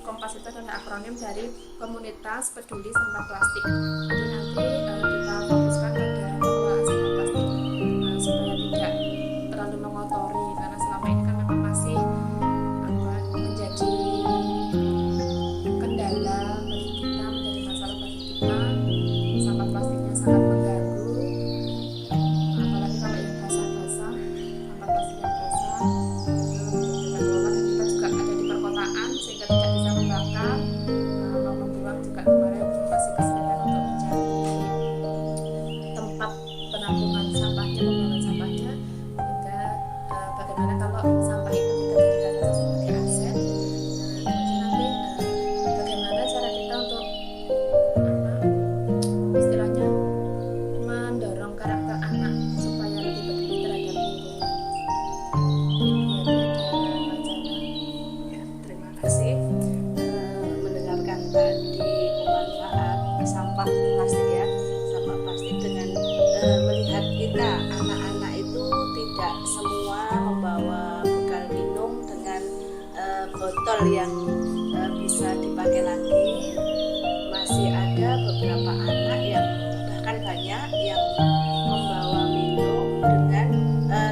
Kompas itu adalah akronim dari Komunitas Peduli Sampah Plastik. Jadi nanti kita fokuskan pada pengelolaan sampah plastik supaya tidak terlalu mengotori, karena selama ini kan memang masih menjadi kendala bagi kita, menjadi masalah bagi kita. Sampah plastiknya sangat mengganggu, apalagi kalau yang basah-basah, sampah plastik yang basah kita kelola, dan kita juga ada di perkotaan sehingga tidak bisa membakar, mau membuang juga kemarin masih kesulitan untuk mencari tempat penampungan sampahnya, pembuangan sampahnya, sehingga bagaimana kalau sampah itu kita jadikan sebagai aset. Kemudian nanti bagaimana cara kita untuk istilahnya mendorong karakter anak supaya lebih peduli terhadap lingkungan. Terima kasih mendengarkan tadi pemanfaat sampah plastik ya, sampah plastik dengan melihat kita anak-anak itu tidak semua membawa bekal minum dengan botol yang bisa dipakai lagi. Masih ada beberapa anak yang bahkan banyak yang membawa minum dengan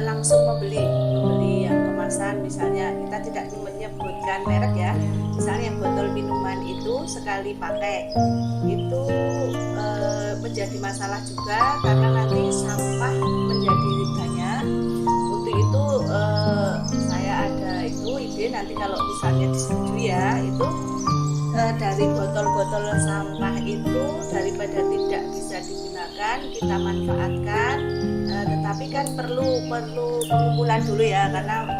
langsung membeli yang kemasan, misalnya kita tidak menyebutkan merek ya, misalnya yang botol minuman itu sekali pakai itu menjadi masalah juga karena nanti sampah menjadi banyak. Untuk itu saya ada ide nanti kalau misalnya disetujui ya, itu dari botol-botol sampah itu daripada tidak bisa digunakan kita manfaatkan, tetapi kan perlu pengumpulan dulu ya, karena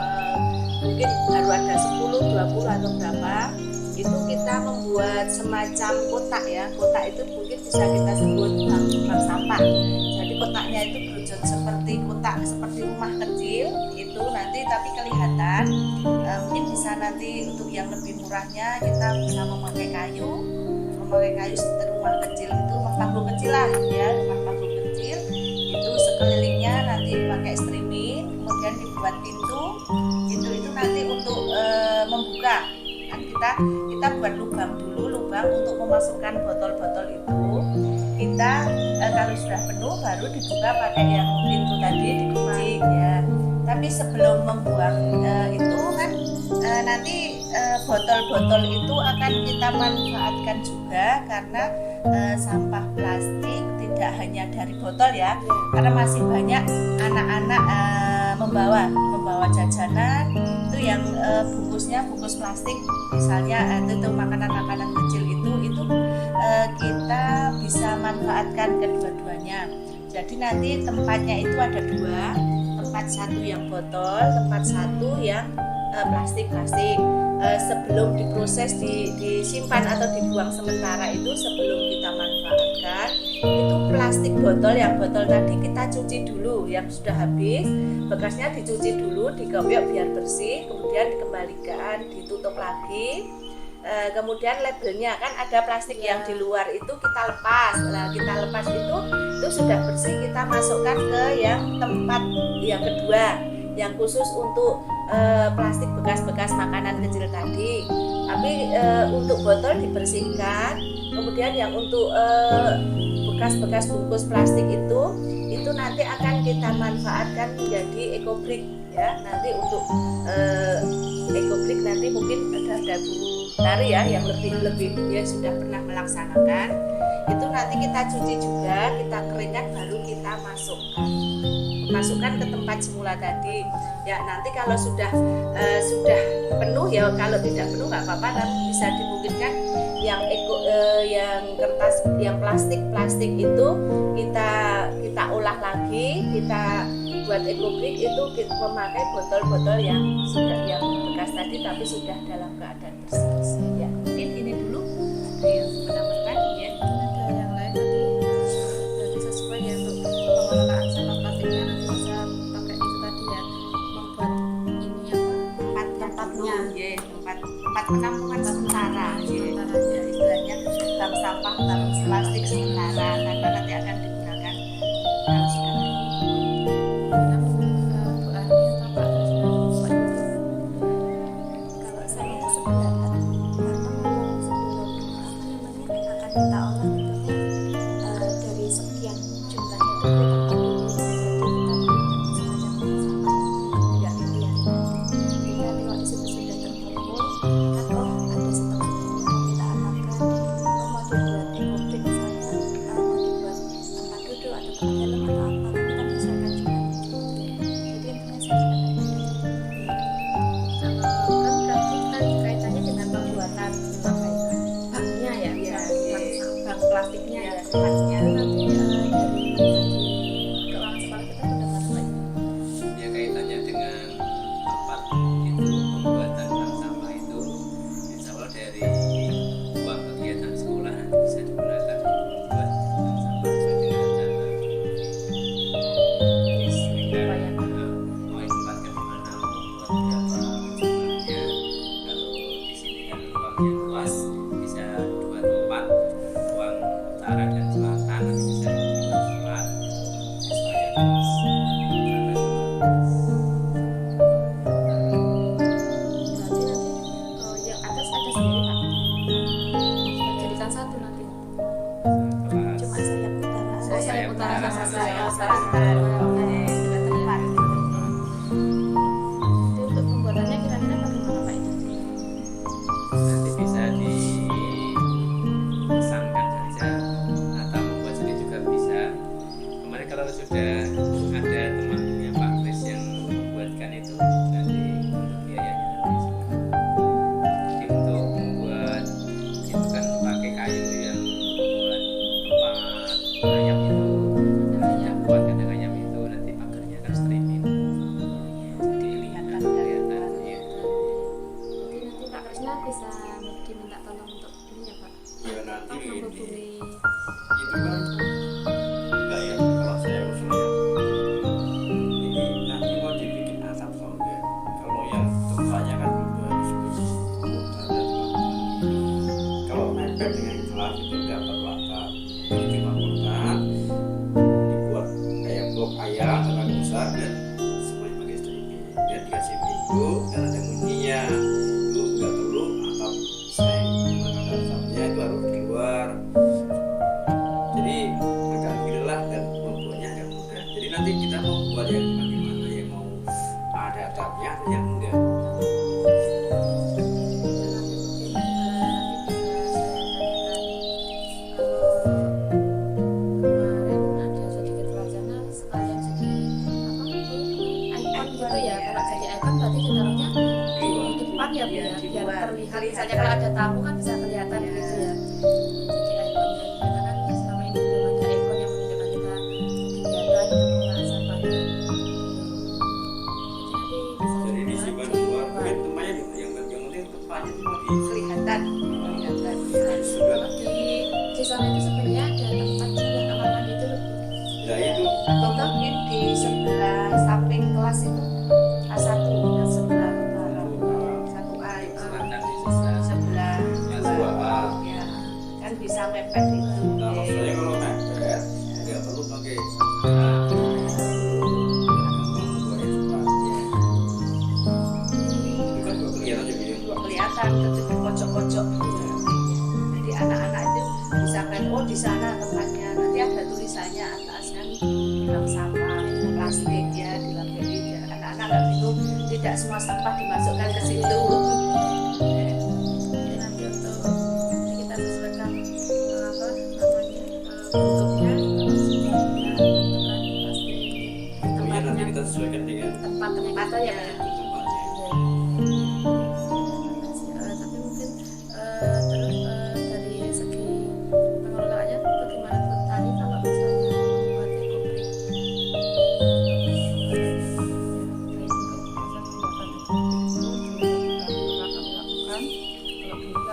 mungkin baru ada 10, 20 atau berapa. Itu kita membuat semacam kotak ya, kotak itu mungkin bisa kita sebut bank sampah. Jadi kotaknya itu berwujud seperti kotak seperti rumah kecil itu nanti, tapi kelihatan mungkin bisa nanti untuk yang lebih murahnya kita bisa memakai kayu seperti rumah kecil itu, rumah panggung kecil lah ya, rumah panggung kecil itu sekelilingnya nanti pakai streaming, kemudian dibuat pintu itu nanti untuk membuka kan kita buat lubang untuk memasukkan botol-botol itu. Kita kalau sudah penuh baru dibuka pakai yang pintu tadi dikunci ya. Tapi sebelum membuang itu kan nanti botol-botol itu akan kita manfaatkan juga, karena sampah plastik tidak hanya dari botol ya, karena masih banyak anak-anak membawa jajanan itu yang bungkus plastik misalnya, itu makanan kecil itu kita bisa manfaatkan kedua-duanya. Jadi nanti tempatnya itu ada dua, tempat satu yang botol, tempat satu yang plastik. Sebelum diproses disimpan atau dibuang sementara itu, sebelum kita manfaatkan itu plastik botol tadi kita cuci dulu, yang sudah habis bekasnya dicuci dulu, dikoyok biar bersih, kemudian dikembalikan, ditutup lagi. Kemudian labelnya kan ada plastik yang di luar itu kita lepas. Nah kita lepas itu sudah bersih, kita masukkan ke yang tempat yang kedua, yang khusus untuk plastik bekas makanan kecil tadi. Tapi untuk botol dibersihkan, kemudian yang untuk bekas bungkus plastik itu nanti akan kita manfaatkan menjadi ekobrik ya. Nanti untuk ekobrik nanti mungkin ada Bu Tari ya yang lebih dia sudah pernah melaksanakan. Itu nanti kita cuci juga, kita keringkan, baru kita masukkan ke tempat semula tadi ya. Nanti kalau sudah penuh ya, kalau tidak penuh nggak apa-apa, tapi bisa dimungkinkan yang yang kertas, yang plastik itu kita olah lagi, kita buat ekobrik itu kita memakai botol-botol yang bekas tadi tapi sudah dalam keadaan bersih ya. Mungkin ini dulu yang menambahkan ya. Ada yang lain nanti sesuai ya, untuk pengelolaan sampah plastiknya nanti bisa pakai itu tadi ya, membuat ini tempatnya ya, tempat penampungan sementara ya, istilahnya bank sampah, bank plastik sementara, karena nanti akan digunakan kalau sudah. Kalau saya sependapat, karena memang sebelum akan kita olah itu dari sekian jumlahnya itu kita dulu, jadi kita semacam sampah tidak pilihan. Jika kalau di situ sudah terkumpul, atau ada stok segini kita amalkan, mau dibuat ekobrik misalnya, mau dibuat tempat duduk atau tempat helm atau apa, kita menyesuaikan juga. Jadi intinya saya kan berarti kan kaitannya dengan pembuatan apa itu banknya ya, bank plastiknya ya, tempatnya nanti dari keuangan sekolah kita sudah masuk Ya kaitannya dengan tempat itu, pembuatan bank sampah itu insya Allah dari uang kegiatan sekolah nanti bisa digunakan untuk membuat bank sampah sesuai dengan rencana. Sehingga mau ditempatkan di mana, mau membuat berapa jumlahnya. Kalau di sini kan ruangnya luas, bisa 2 tempat, ruang utara dan selatan, nanti bisa dua tempat sesuai dengan rencana. berarti nanti yang atas ada sendiri Pak, jadikan satu nanti. cuma sayap utara. Sayap utara sama sayap selatan. selatan. Dua tempat. Itu untuk pembuatannya kira-kira bagaimana Pak itu? Nanti bisa menghubungi itu kan enggak ya, kalau saya usulnya ini nanti mau dibikin atap atau enggak. Kalau yang tempatnya kan udah diskusi kalau mepet dengan kelas itu dapat atap jadi dibangunkan, dibuat kayak blok ayam sangat besar dan semuanya pakai striping dan dikasih pintu dan ada kuncinya. Itu nggak perlu atap seng, ada atapnya itu harus di luar. Jadi agak gila dan membuatnya agak mudah. Jadi nanti kita mau buat yang bagaimana, yang mau ada atapnya atau yang enggak. kemarin ada sedikit wacana sekalian jadi apa icon gitu ya. Kalau jadi icon berarti ditaruhnya di depan ya Bu, Iya, ya di biar luar. terlihat. Misalnya kalau ada tamu kan bisa kelihatan Iya. gitu ya. Jadi ikonnya kita kan selama ini belum ada ikon yang menunjukkan kita kegiatan pengelolaan sampahnya. Jadi disimpan di luar, mungkin tempatnya juga yang penting tempatnya cuma di kelihatan sudah. Di sana itu sebenarnya ada tempat juga kamar mandi itu loh. Ya itu atau mungkin di sebelah samping kelas itu A1 yang sebelah barat 1A itu selatan di sebelah sebelah yang 2A. ya kan bisa mepet itu. Nah maksudnya kalau mepet nggak perlu pakai Kelihatan tetap di pojok-pojok. Jadi anak-anak itu bisa kan oh di sana tempatnya, nanti ada tulisannya atas kan bilang sampah plastik ya dilabeli ya. Anak-anak nggak itu tidak semua sampah dimasukkan ke situ. Jadi nanti untuk ini kita sesuaikan apa namanya bentuknya bentukan pasti Tentunya nanti tempatnya kita sesuaikan dengan tempatnya kita ya Pak. tempatnya. Tapi mungkin terus dari segi pengelolaannya bagaimana Bu tadi kalau misalnya membuat ekobrik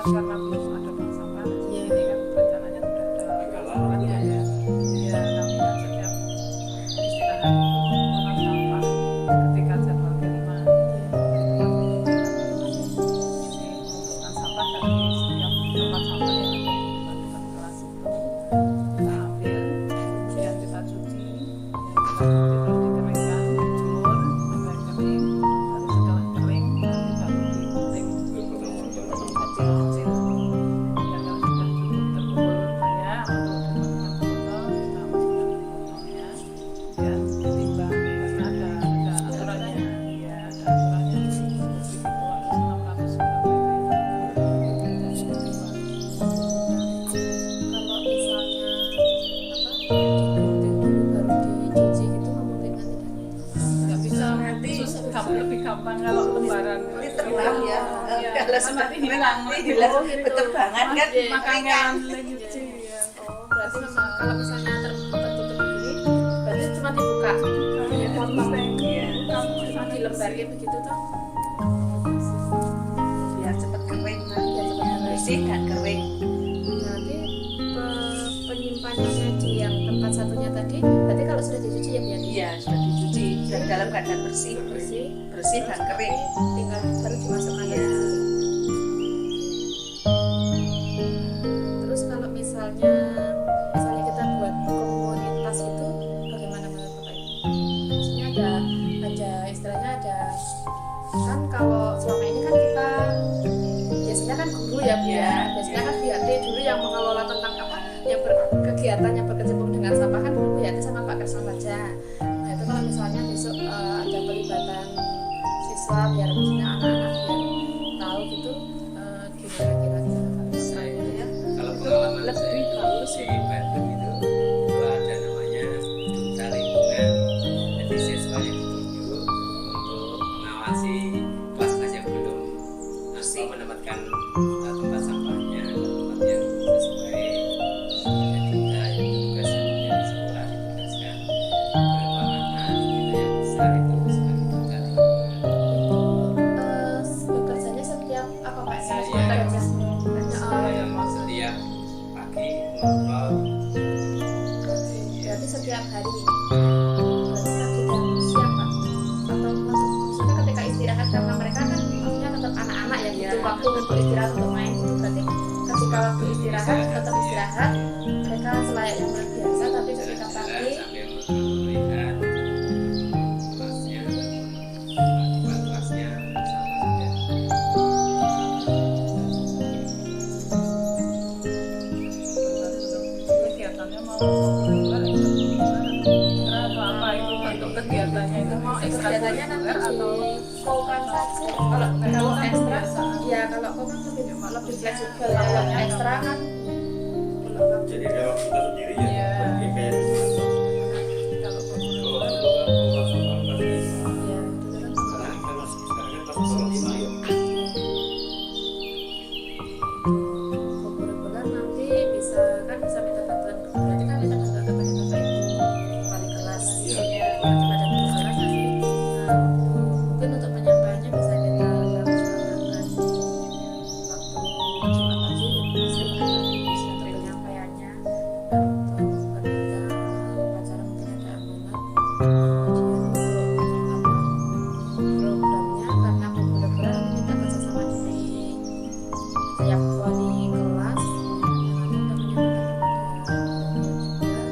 karena belum ada bank sampah, ini kan rencananya sudah ada aturannya ya. Ya, namanya setiap istirahat buang sampah ketika jadwal kelima. Mengumpulkan sampah dari setiap tempat sampah yang ada di depan kelas itu kita ambil, kemudian kita cuci, terus dikeringkan, dijemur sampai kering. Lalu setelah kering, nanti baru digunting kecil-kecil. Ya kalau sudah cukup terkumpul banyak untuk dimasukkan ke botol, kita masukkan ke botolnya dan ditimbang karena ada aturannya. Ya ada aturannya di buku itu harus 600 gram dan ditimbang. kalau misalnya apa digunting dulu baru dicuci gitu memungkinkan tidak? Nggak bisa Nanti kamu lebih gampang kalau lembaran Ini terbang ya. Iya, Kalau kan sudah nanti hilang hilang beterbangan kan makanya ringkan. nyuci ya. Oh, berarti memang kalau misalnya tertutup begini berarti cuma dibuka potong Iya. dilembarin begitu toh Biar cepat kering kan. biar cepat kering. Bersih dan kering. Nanti penyimpanannya di yang tempat satunya tadi berarti kalau sudah dicuci ya biar Iya sudah dicuci dan dalam keadaan bersih, bersih bersih dan kering. tinggal baru dimasukkan Iya. lagi. Terus kalau misalnya kita buat komunitas itu bagaimana menurut Bapak Ibu? Maksudnya ada istilahnya ada kan kalau selama ini kan kita biasanya kan guru ya Bu ya. Iya, Biasanya iya. kan Bu Yati dulu yang mengelola tentang apa yang kegiatan yang berkecimpung dengan sampah kan dulu Bu Yati sama Pak Kersam aja. Nah itu kalau misalnya besok ada pelibatan siswa biar maksudnya anak-anak biar tahu gitu gimana kira-kira kalau misalnya gitu ya. Kalau pengalaman Lebih saya itu bagus di Bandung itu ada namanya duta lingkungan. Jadi siswa yang ditunjuk untuk mengawasi kelas-kelas yang belum masih menempatkan tempat sampahnya ke tempat yang sesuai. Jadi kita yang tugas yang dari sekolah ditugaskan beberapa anak gitu yang besar itu sebagai duta lingkungan. Bekerjanya setiap apa Pak? Saya Bekerja. Saya yang masuk Setiap pagi mengontrol. Berarti setiap hari. Berarti pagi jam siang Pak? Atau maksudnya ketika istirahat karena mereka kan maksudnya tetap anak-anak ya, Iya. butuh waktu untuk istirahat untuk main gitu. Berarti ketika waktu istirahat tetap istirahat, mereka selayaknya seperti biasa, tapi ketika pagi Sambil melihat kelasnya, akibat kelasnya sama saja. Kegiatannya mau reguler ekstra atau apa itu bentuk kegiatannya itu mau ekstra kegiatannya nanti atau koukan saja. Kalau ekstra, ya kalau kau kan lebih fleksibel. Kalau ekstra kan Jadi ada waktu kita sendiri ya. Iya. Jadi kayak kalau kalau reguler dulu kan kelas 8 kelas 5. ya dulu kan Sekarang kan kelas 5 ya. buku reguler nanti bisa kan bisa minta bantuan, berarti kan minta bantuan kepada bapak ibu wali kelas Iya. kepada guru kelas nanti. Mungkin untuk penyampaiannya bisa kita laksanakan waktu Jumat pagi bisa untuk penyampaiannya, untuk ketika upacara mungkin ada amanat, kemudian untuk programnya karena buku reguler nanti kita kerjasama dari setiap wali kelas kita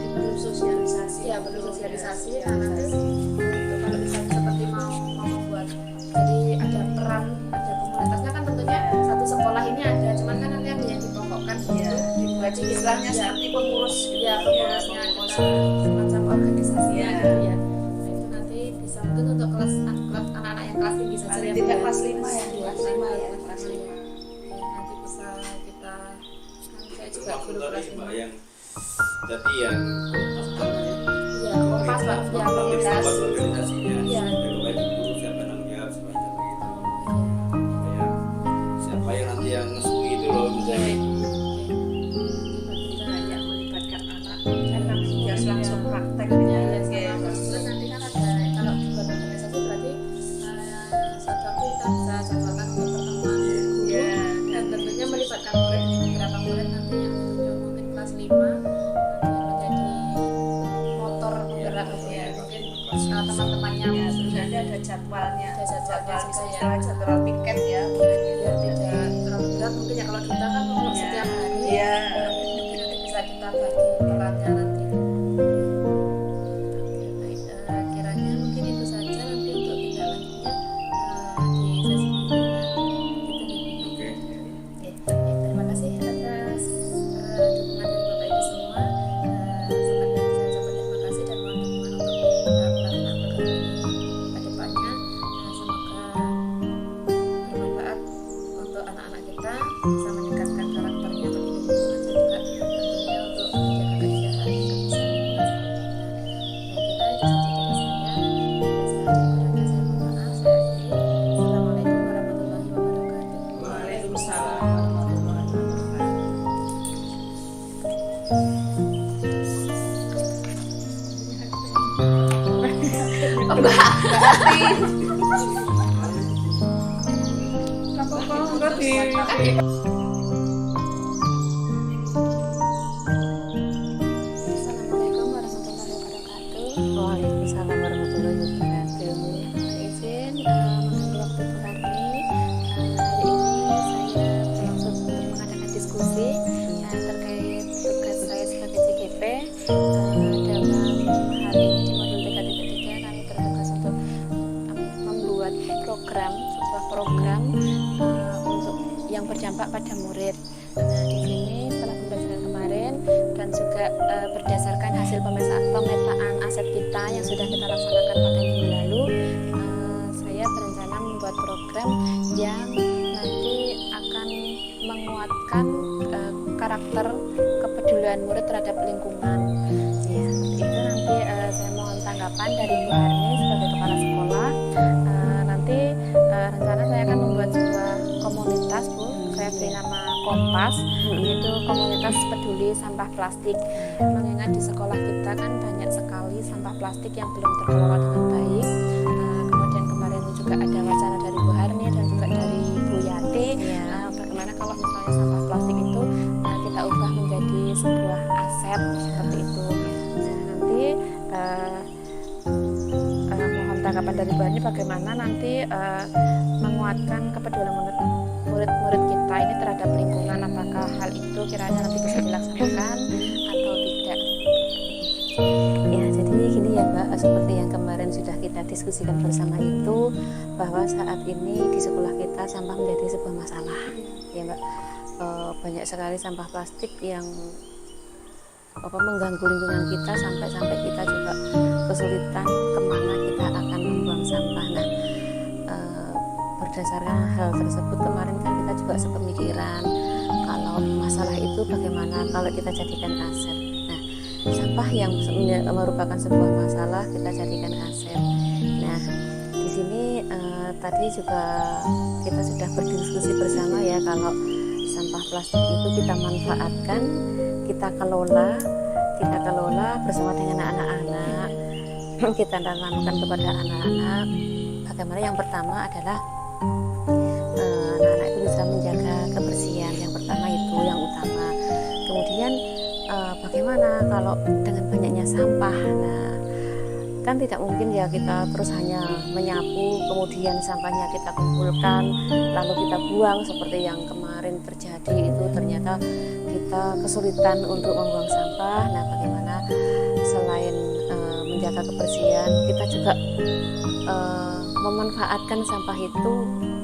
Perlu sosialisasi. ya perlu sosialisasi. Nah nanti untuk kalau misalnya seperti mau membuat, jadi ada peran, ada komunitasnya kan tentunya satu sekolah ini ada, cuman kan nanti ada yang dipokokkan Ya, dibuat istilahnya ya, seperti pengurus gitu. ya pengurusnya kita semacam organisasinya Ya. gitu ya. Nah itu nanti bisa mungkin untuk kelas anak-anak yang kelas tinggi saja Paling yang tidak belum- kelas 5 ya, Iya, kelas 5 ya, kelas iya. 5. Nanti bisa kita saya Itu juga maksud guru tadi kelas Mbak 5. yang tadi yang Ya, kompas Pak, ya komunitas. buat organisasinya. Iya. Jadi baik guru siapa namanya semuanya begitu. Kayak siapa yang nanti yang ngesui itu loh misalnya. Banyak melibatkan anak karena dia langsung praktek gitu ya. Terus nanti kan ada kalau buat organisasi berarti suatu waktu kita bisa jadwalkan untuk pertemuan guru Ya, dan tentunya melibatkan murid, beberapa murid nanti yang tentunya mungkin kelas 5 nanti menjadi motor penggerak gitu ya, mungkin teman-temannya ya, terus mungkin nanti ada jadwalnya, ada jadwalnya juga ya, jadwal piket ya. biar tidak terlalu berat mungkin ya kalau kita kan mau setiap hari Iya. mungkin nanti bisa kita bagi perannya nanti. Baik, kiranya mungkin itu saja nanti untuk tindak lanjutnya di sesi berikutnya. Oke. Oke, terima kasih atas dukungan dari Bapak Ibu semua. Sebenarnya saya ucapkan terima kasih dan mohon dukungan untuk pelaksanaan program ini ke depannya. Semoga bermanfaat untuk anak-anak kita, bisa meningkatkan karakternya bagi lingkungan dan juga tentunya untuk menjaga keindahan kebersihan lingkungan seperti kita. Dan kita itu saja dari saya. Saya mohon maaf. Saya akhiri. Assalamualaikum warahmatullahi wabarakatuh. Waalaikumsalam warahmatullahi wabarakatuh. apa-apa enggak di Assalamualaikum warahmatullahi wabarakatuh. Waalaikumsalam warahmatullahi wabarakatuh. Izin mengambil waktu Bu Harni. Hari ini saya bermaksud untuk mengadakan diskusi terkait tugas saya sebagai CGP. Dalam hari ini di modul 3.3 kami bertugas untuk membuat sebuah program untuk yang berdampak pada murid. Nah, di sini setelah pembelajaran kemarin dan juga berdasarkan hasil pemetaan aset kita yang sudah kita laksanakan pada minggu lalu, saya berencana membuat program yang nanti akan menguatkan karakter kepedulian murid terhadap lingkungan. Ya, seperti itu nanti saya mohon tanggapan dari Bu Harni sebagai kepala sekolah. Nanti rencana saya akan membuat sebuah komunitas, Bu. Saya beri nama Kompas, yaitu komunitas peduli sampah plastik. Mengingat di sekolah kita kan banyak sekali sampah plastik yang belum terkelola dengan baik. Kemudian kemarin juga ada wacana dari Bu Harni dan juga dari Bu Yati. Bagaimana kalau misalnya sampah plastik itu kita ubah menjadi sebuah aset seperti itu. Nah, nanti mohon tanggapan dari Bu Hani bagaimana nanti menguatkan kepedulian murid-murid kita ini terhadap lingkungan, apakah hal itu kiranya nanti bisa dilaksanakan atau tidak. Ya, jadi gini ya Mbak, seperti yang kemarin sudah kita diskusikan bersama itu, bahwa saat ini di sekolah kita sampah menjadi sebuah masalah ya Mbak. Banyak sekali sampah plastik yang mengganggu lingkungan kita, sampai kita juga kesulitan kemana kita akan membuang sampah. Nah, berdasarkan hal tersebut kemarin kan kita juga sepemikiran kalau masalah itu bagaimana kalau kita jadikan aset. Nah, sampah yang merupakan sebuah masalah kita jadikan aset. Nah, di sini tadi juga kita sudah berdiskusi bersama ya, kalau sampah plastik itu kita manfaatkan, kita kelola bersama dengan anak-anak, kita tanamkan kepada anak-anak bagaimana yang pertama adalah anak-anak itu bisa menjaga kebersihan. Yang pertama itu yang utama. Kemudian bagaimana kalau dengan banyaknya sampah. Nah, kan tidak mungkin ya kita terus hanya menyapu kemudian sampahnya kita kumpulkan lalu kita buang seperti yang kemarin terjadi itu. Ternyata kita kesulitan untuk membuang sampah. Nah, bagaimana selain menjaga kebersihan, kita juga memanfaatkan sampah itu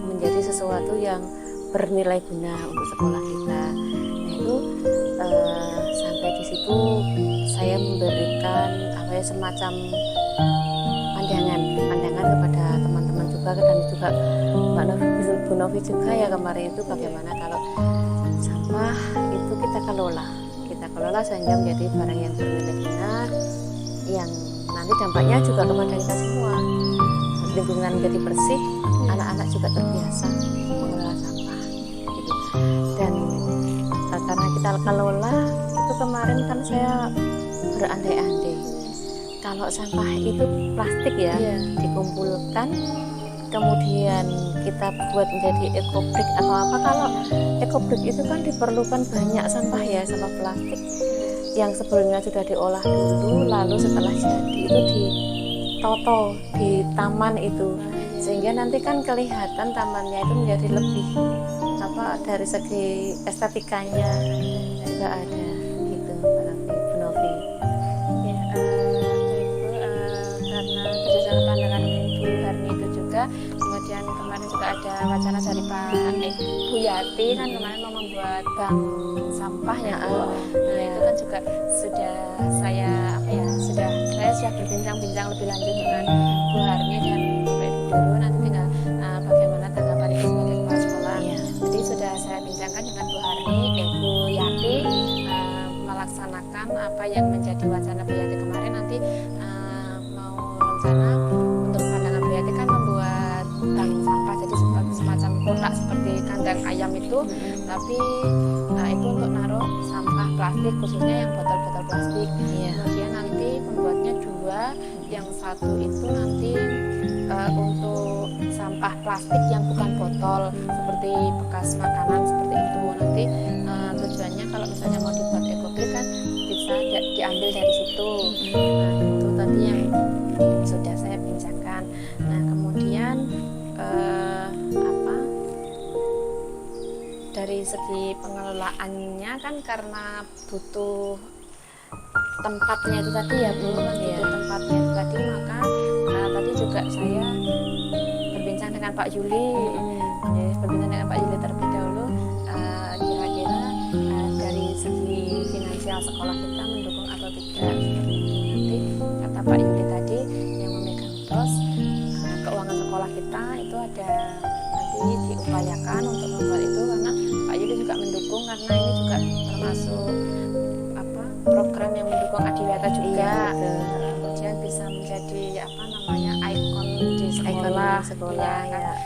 menjadi sesuatu yang bernilai guna untuk sekolah kita. Nah, itu sampai di situ saya memberikan semacam pandangan kepada teman-teman juga, dan juga Bu Novi juga ya kemarin itu, bagaimana kalau sampah itu kita kelola sehingga menjadi barang yang bernilai guna, yang nanti dampaknya juga kepada kita semua. Lingkungan jadi bersih, anak-anak juga terbiasa mengelola sampah gitu. Dan karena kita kelola itu, kemarin kan saya berandai-andai kalau sampah itu plastik ya, dikumpulkan kemudian kita buat menjadi ekobrik atau apa. Kalau ekobrik itu kan diperlukan banyak sampah ya, sampah plastik yang sebelumnya sudah diolah dulu, lalu setelah jadi itu ditoto di taman itu, sehingga nanti kan kelihatan tamannya itu menjadi lebih dari segi estetikanya juga ada gitu. Bu Novi. Ya, karena berdasarkan pandangan Bu Harni itu juga, kemudian kemarin juga ada wacana dari Bu Yati kan kemarin mau membuat bank sampah ya Bu. Nah, itu kan juga saya sudah berbincang-bincang lebih lanjut dengan Bu Harni dan Bu Guru. Nanti tinggal bagaimana tanggapan itu sebagai kepala sekolah. Jadi sudah saya bincangkan dengan Bu Harni, Bu Yati, melaksanakan apa yang menjadi wacana Bu Yati kemarin. Nanti mau rencana untuk pandangan Bu Yati kan membuat bank sampah, jadi semacam kotak seperti kandang ayam itu, tapi itu untuk naruh sampah plastik, khususnya yang botol-botol plastik. Kemudian nanti membuatnya dua, yang satu itu nanti untuk sampah plastik yang bukan botol seperti bekas makanan seperti itu. Nanti tujuannya kalau misalnya mau dibuat ekobrik kan bisa diambil dari situ. Nah, itu tadi yang sudah saya bincangkan. Nah, kemudian dari segi pengelolaannya kan karena butuh tempatnya itu tadi ya Bu, butuh tempatnya itu tadi, maka tadi juga saya berbincang dengan Pak Yuli, terlebih dahulu, kira-kira dari segi finansial sekolah kita mendukung atau tidak. Nanti kata Pak Yuli tadi yang memegang terus keuangan sekolah kita itu ada nanti diupayakan untuk membuat itu, karena Pak Yuli juga mendukung, karena ini juga termasuk program yang mendukung Adiwiyata juga. Kemudian bisa menjadi ikon di sekolah ya.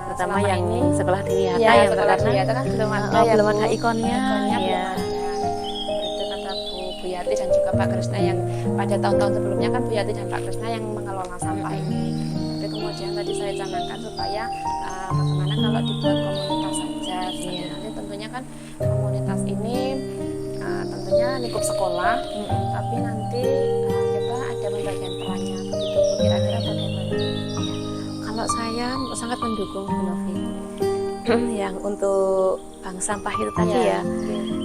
Terutama yang ini sekolah Adiwiyata ya, karena Adiwiyata kan belum ada belum ada ikonnya belum ada. Itu kata Bu Yati dan juga Pak Krisna, yang pada tahun-tahun sebelumnya kan Bu Yati dan Pak Krisna yang mengelola sampah ini. Tapi kemudian tadi saya canangkan supaya bagaimana kalau dibuat komunitas saja. Nanti tentunya kan komunitas ini tentunya misalnya lingkup sekolah, tapi nanti kita ada pembagian perannya begitu. Kira-kira bagaimana? Kalau saya sangat mendukung Bu Novi yang untuk bank sampah itu tadi Iya, ya.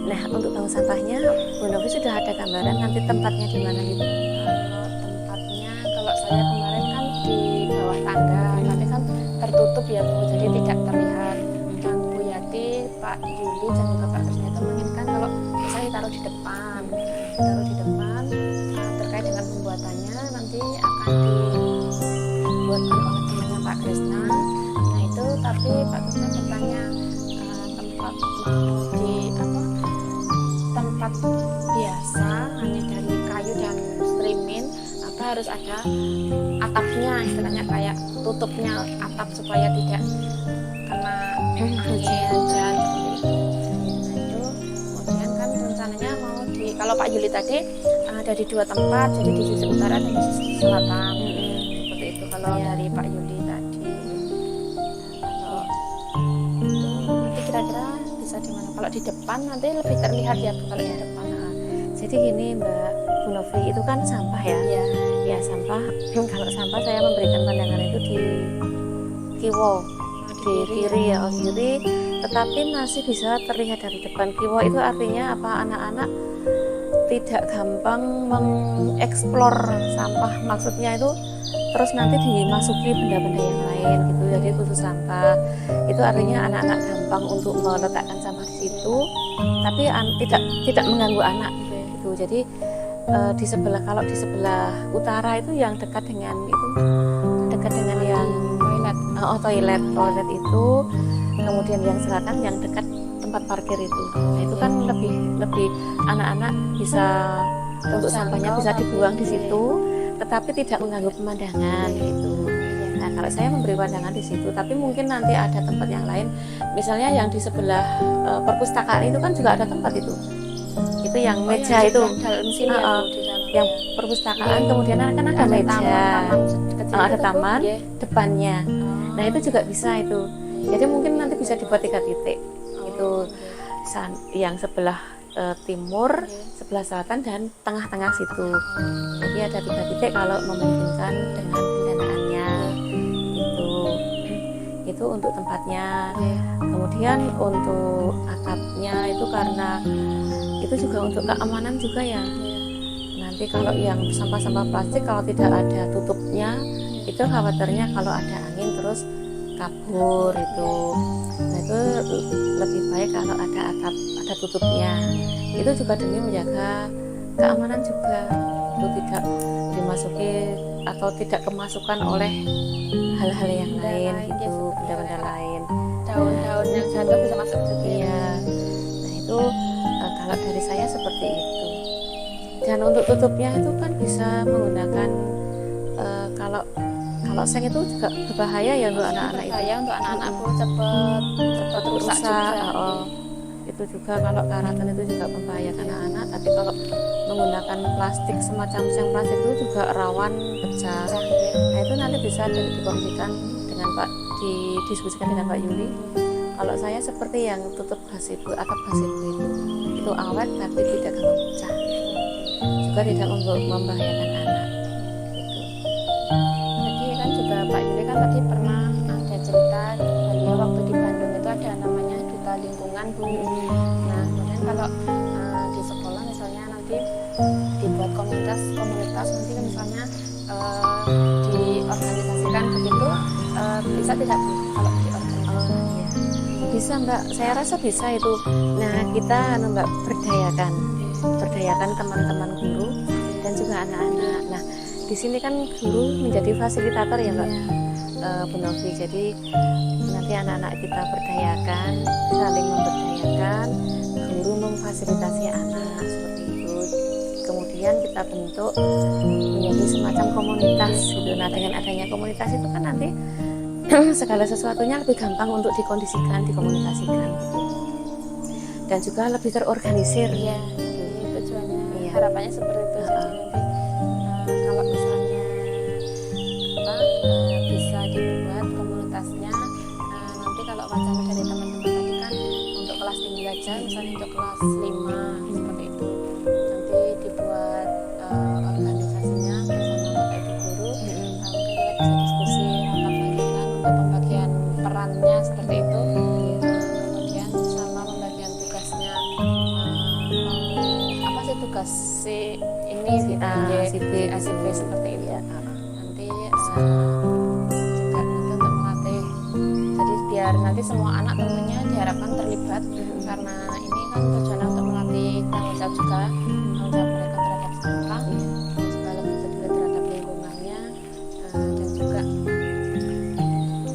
Nah, untuk bank sampahnya Bu Novi sudah ada gambaran nanti tempatnya di mana gitu? Kalau tempatnya, kalau saya kemarin kan di bawah tangga, tapi kan tertutup ya Bu, jadi tidak terlihat. Dan Bu Yati, Pak Yuli dan juga Pak Krisna itu menginginkan kalau misalnya ditaruh di depan, terkait dengan pembuatannya nanti akan dibuatkan oleh temannya Pak Krisna. Nah itu, tapi Pak Krisna bertanya tempat mau di apa? Tempat biasa hanya dari kayu dan streaming, apa harus ada atapnya, istilahnya kayak tutupnya atap supaya tidak kena angin hujan seperti itu. Nah itu kemudian kan rencananya mau di, kalau Pak Yuli tadi ada di 2 tempat, jadi di sisi utara dan di sisi selatan, seperti itu kalau dari Pak Yuli tadi. Kalau itu nanti kira-kira bisa di mana? Kalau di depan nanti lebih terlihat ya Bu, kalau di depan. Jadi gini Mbak Bu Novi, itu kan sampah ya. Iya. Ya sampah. Kalau sampah saya memberikan pandangan itu di kiwo, di kiri ya, kiri. Tetapi masih bisa terlihat dari depan. Kiwo itu artinya apa? Anak-anak tidak gampang mengeksplor sampah. Maksudnya itu terus nanti dimasuki benda-benda yang lain gitu. Jadi khusus sampah. Itu artinya anak-anak gampang untuk meletakkan sampah di situ, tapi tidak mengganggu anak gitu. Jadi di sebelah, kalau di sebelah utara itu yang dekat dengan yang toilet itu, kemudian yang selatan yang dekat tempat parkir itu. Nah itu kan lebih anak-anak bisa untuk sampahnya bisa dibuang di situ, tetapi tidak mengganggu pemandangan gitu. Nah kalau saya memberi pandangan di situ, tapi mungkin nanti ada tempat yang lain, misalnya yang di sebelah perpustakaan itu kan juga ada tempat itu yang meja itu dalam sini ya Bu, di dalam yang perpustakaan, kemudian kan ada meja, ada taman depannya. Nah itu juga bisa itu. Jadi mungkin nanti bisa dibuat 3 titik itu, yang sebelah timur, sebelah selatan dan tengah-tengah situ. Jadi ada 3 titik kalau memungkinkan dengan pendanaannya. Itu untuk tempatnya. Kemudian untuk atapnya itu karena itu juga untuk keamanan juga ya. Nanti kalau yang sampah-sampah plastik kalau tidak ada tutupnya, itu khawatirnya kalau ada angin terus kabur itu. Nah itu lebih baik kalau ada atap, ada tutupnya. Itu juga demi menjaga keamanan juga, itu tidak dimasuki atau tidak kemasukan oleh hal-hal yang lain gitu, benda-benda lain. daun-daun yang jatuh bisa masuk juga. Iya. Nah itu kalau dari saya seperti itu. Dan untuk tutupnya itu kan bisa menggunakan kalau seng itu juga berbahaya ya untuk anak-anak itu. Berbahaya untuk anak-anak Bu, cepat rusak juga. Itu juga kalau karatan itu juga membahayakan anak-anak, tapi kalau menggunakan plastik semacam seng plastik itu juga rawan pecah. Nah itu nanti bisa dikondisikan dengan didiskusikan dengan Pak Yuli. Kalau saya seperti yang tutup gazebo, atap gazebo itu awet tapi tidak gampang pecah, juga tidak membahayakan anak. Jadi kan juga Pak Yuli kan tadi pernah ada cerita beliau waktu di Bandung itu ada namanya duta lingkungan Bu. Nah kemudian kalau di sekolah misalnya nanti dibuat komunitas nanti misalnya diorganisasikan begitu, bisa tidak Bu kalau diorganisasikan? Bisa Mbak, saya rasa bisa itu. Nah kita Mbak berdayakan teman-teman guru dan juga anak-anak. Nah di sini kan guru menjadi fasilitator ya Mbak Bu Novi. Jadi nanti anak-anak kita berdayakan, saling memberdayakan, guru memfasilitasi anak seperti itu. Kemudian kita bentuk menjadi semacam komunitas gitu. Nah dengan adanya komunitas itu kan nanti segala sesuatunya lebih gampang untuk dikondisikan, dikomunikasikan gitu. Dan juga lebih terorganisir. Iya, tujuannya. Iya. Harapannya seperti itu. Jadi nanti kalau misalnya bisa dibuat komunitasnya, nanti kalau wacana dari teman-teman tadi kan untuk kelas tinggi aja, misalnya untuk kelas 5 seperti itu. ini si A, si B, si B gitu. seperti itu. Ya. Nanti juga nanti untuk melatih. Jadi biar nanti semua anak tentunya diharapkan terlibat karena ini kan tujuannya untuk melatih tanggung jawab juga, tanggung jawab mereka terhadap sampah, juga lebih peduli terhadap lingkungannya, dan juga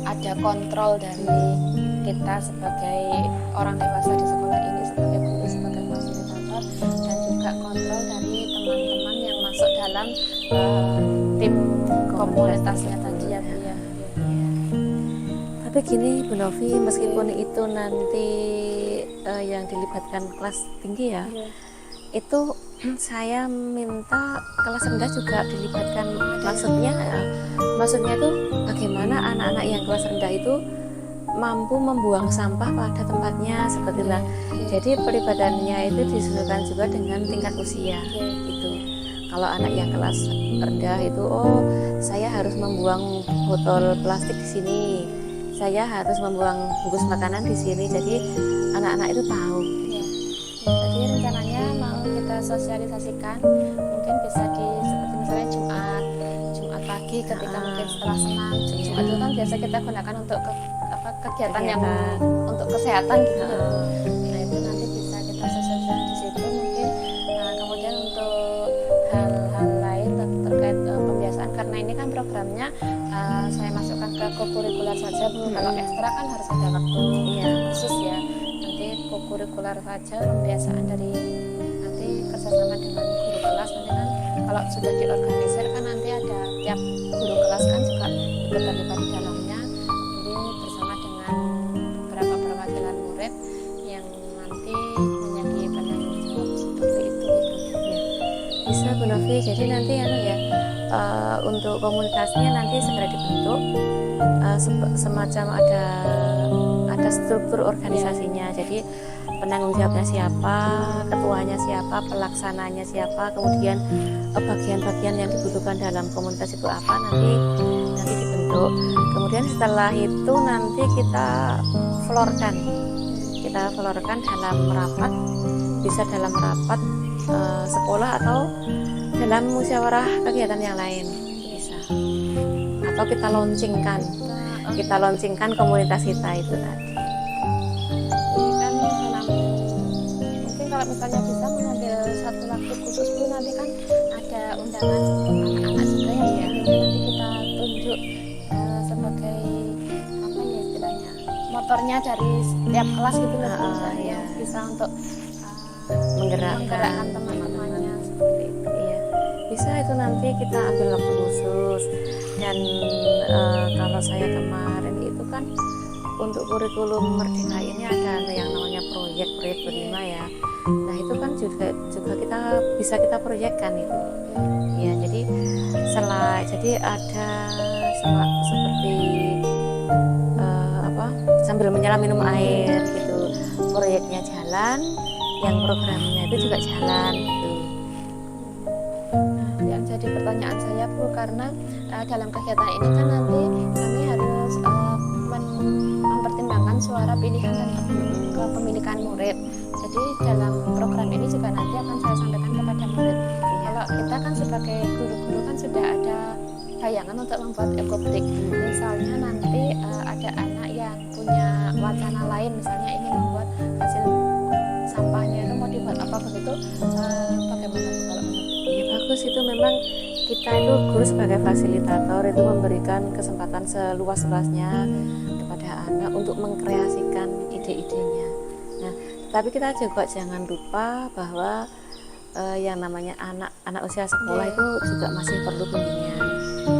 ada kontrol dari kita sebagai orang dewasa di sekolah ini, sebagai guru, sebagai fasilitator, dan juga kontrol dari teman-teman yang masuk dalam tim komunitasnya tadi ya Bu ya. Tapi gini Bu Novi, meskipun itu nanti yang dilibatkan kelas tinggi ya, itu saya minta kelas rendah juga dilibatkan. Maksudnya itu bagaimana anak-anak yang kelas rendah itu mampu membuang sampah pada tempatnya seperti itu. Jadi peribadannya itu disesuaikan juga dengan tingkat usia gitu. Kalau anak yang kelas rendah itu, oh saya harus membuang botol plastik di sini, saya harus membuang bungkus makanan di sini. Jadi anak-anak itu tahu. Jadi rencananya mau kita sosialisasikan, mungkin bisa di seperti misalnya Jumat pagi ketika mungkin setelah senam. Jumat itu kan biasa kita gunakan untuk kegiatan yang untuk kesehatan gitu. Nah itu nanti bisa kita sosialisasikan di situ mungkin. Kemudian untuk hal-hal lain terkait pembiasaan, karena ini kan programnya saya masukkan ke kokurikuler saja Bu. Kalau ekstra kan harus ada waktu khusus ya. Nanti kokurikuler saja, pembiasaan dari nanti kerjasama dengan guru kelas. Nanti kan kalau sudah diorganisir kan nanti ada tiap guru kelas kan juga ikut terlibat di dalamnya. Jadi bersama dengan beberapa perwakilan murid yang nanti menjadi penanggung jawab seperti itu gitu. Bisa Bu Novi, jadi nanti untuk komunitasnya nanti segera dibentuk, semacam ada struktur organisasinya. Jadi penanggung jawabnya siapa, ketuanya siapa, pelaksananya siapa, kemudian bagian-bagian yang dibutuhkan dalam komunitas itu apa, nanti dibentuk. Kemudian setelah itu nanti kita florkan dalam rapat, bisa dalam rapat sekolah atau dalam musyawarah kegiatan yang lain bisa, atau kita launchingkan komunitas kita itu tadi. Ini kan mungkin kalau misalnya bisa mengambil satu waktu khusus Bu, nanti kan ada undangan anak-anak juga ya. Nanti kita tunjuk sebagai apa ya istilahnya, motornya dari setiap kelas gitu loh Bu, yang bisa untuk menggerakkan teman-temannya seperti itu. Iya, bisa itu nanti kita ambil waktu khusus. Dan kalau saya kemarin itu kan untuk kurikulum Merdeka ini ada yang namanya proyek berlima ya. Nah itu kan juga kita bisa proyekkan itu. Ya jadi ada seperti sambil menyelam minum air gitu. Proyeknya jalan, yang programnya itu juga jalan gitu. Yang jadi pertanyaan saya Bu, karena dalam kegiatan ini kan nanti kami harus mempertimbangkan suara pilihan dan kepemilikan murid. Jadi dalam program ini juga nanti akan saya sampaikan kepada murid. Kalau kita kan sebagai guru-guru kan sudah ada bayangan untuk membuat ekobrik. Misalnya nanti ada anak yang punya wacana lain, misalnya ingin membuat hasil sampahnya itu mau dibuat apa begitu, bagaimana Bu kalau menurut? Ya bagus, itu memang kita itu guru sebagai fasilitator itu memberikan kesempatan seluas-luasnya kepada anak untuk mengkreasikan ide-idenya. Nah, tapi kita juga jangan lupa bahwa yang namanya anak usia sekolah itu juga masih perlu bimbingan.